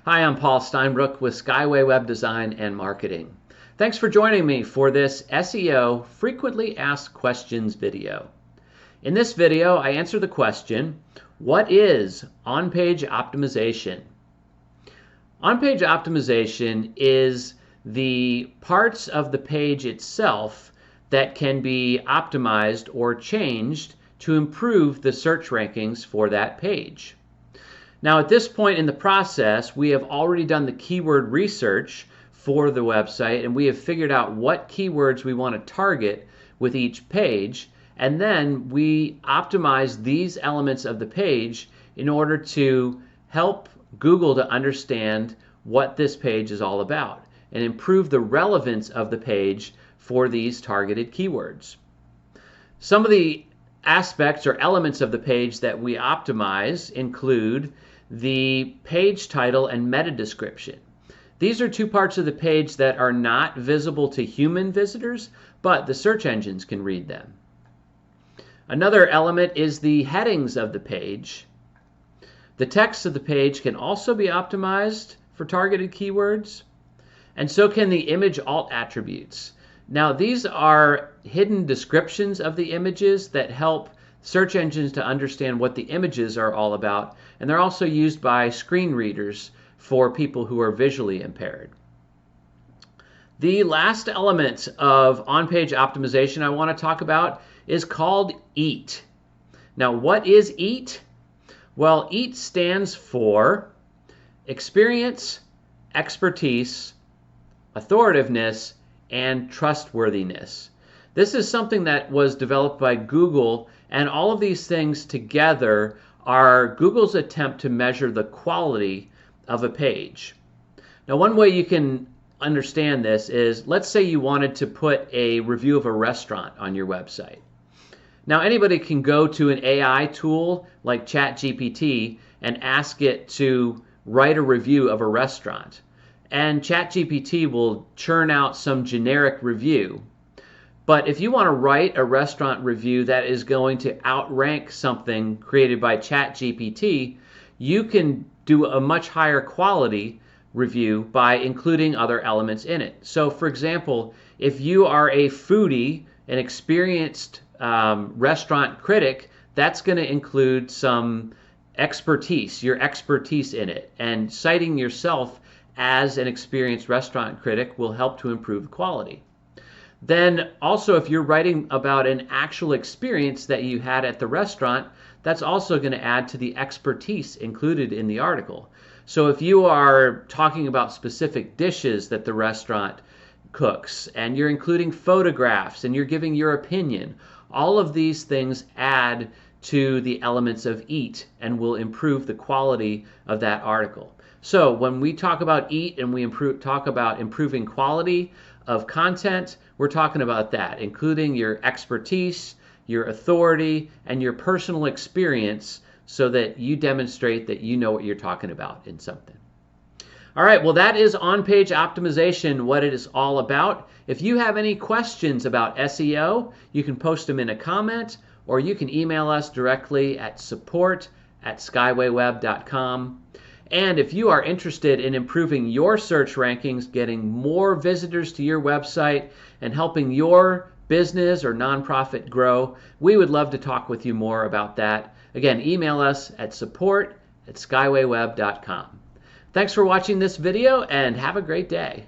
Hi, I'm Paul Steinbrueck with Skyway Web Design and Marketing. Thanks for joining me for this SEO Frequently Asked Questions video. In this video, I answer the question, what is on-page optimization? On-page optimization is the parts of the page itself that can be optimized or changed to improve the search rankings for that page. Now, at this point in the process, we have already done the keyword research for the website, and we have figured out what keywords we want to target with each page, and then we optimize these elements of the page in order to help Google to understand what this page is all about and improve the relevance of the page for these targeted keywords. Some of the aspects or elements of the page that we optimize include the page title and meta description. These are two parts of the page that are not visible to human visitors, but the search engines can read them. Another element is the headings of the page. The text of the page can also be optimized for targeted keywords, and so can the image alt attributes. Now, these are hidden descriptions of the images that help search engines to understand what the images are all about, and they're also used by screen readers for people who are visually impaired. The last element of on-page optimization I want to talk about is called EAT. Now, what is EAT? Well, EAT stands for experience, expertise, authoritativeness, and trustworthiness. This is something that was developed by Google, and all of these things together are Google's attempt to measure the quality of a page. Now, one way you can understand this is, let's say you wanted to put a review of a restaurant on your website. Now, anybody can go to an AI tool like ChatGPT and ask it to write a review of a restaurant. And ChatGPT will churn out some generic review. But if you want to write a restaurant review that is going to outrank something created by ChatGPT, you can do a much higher quality review by including other elements in it. So, for example, if you are a foodie, an experienced restaurant critic, that's going to include some expertise, your expertise in it. And citing yourself as an experienced restaurant critic will help to improve the quality. Then also, if you're writing about an actual experience that you had at the restaurant, that's also going to add to the expertise included in the article. So if you are talking about specific dishes that the restaurant cooks, and you're including photographs, and you're giving your opinion, all of these things add to the elements of EAT and will improve the quality of that article. So when we talk about EAT and we talk about improving quality of content, we're talking about that, including your expertise, your authority, and your personal experience so that you demonstrate that you know what you're talking about in something. All right, well, that is on-page optimization, what it is all about. If you have any questions about SEO, you can post them in a comment, or you can email us directly at support@skywayweb.com. And if you are interested in improving your search rankings, getting more visitors to your website, and helping your business or nonprofit grow, we would love to talk with you more about that. Again, email us at support@skywayweb.com. Thanks for watching this video, and have a great day.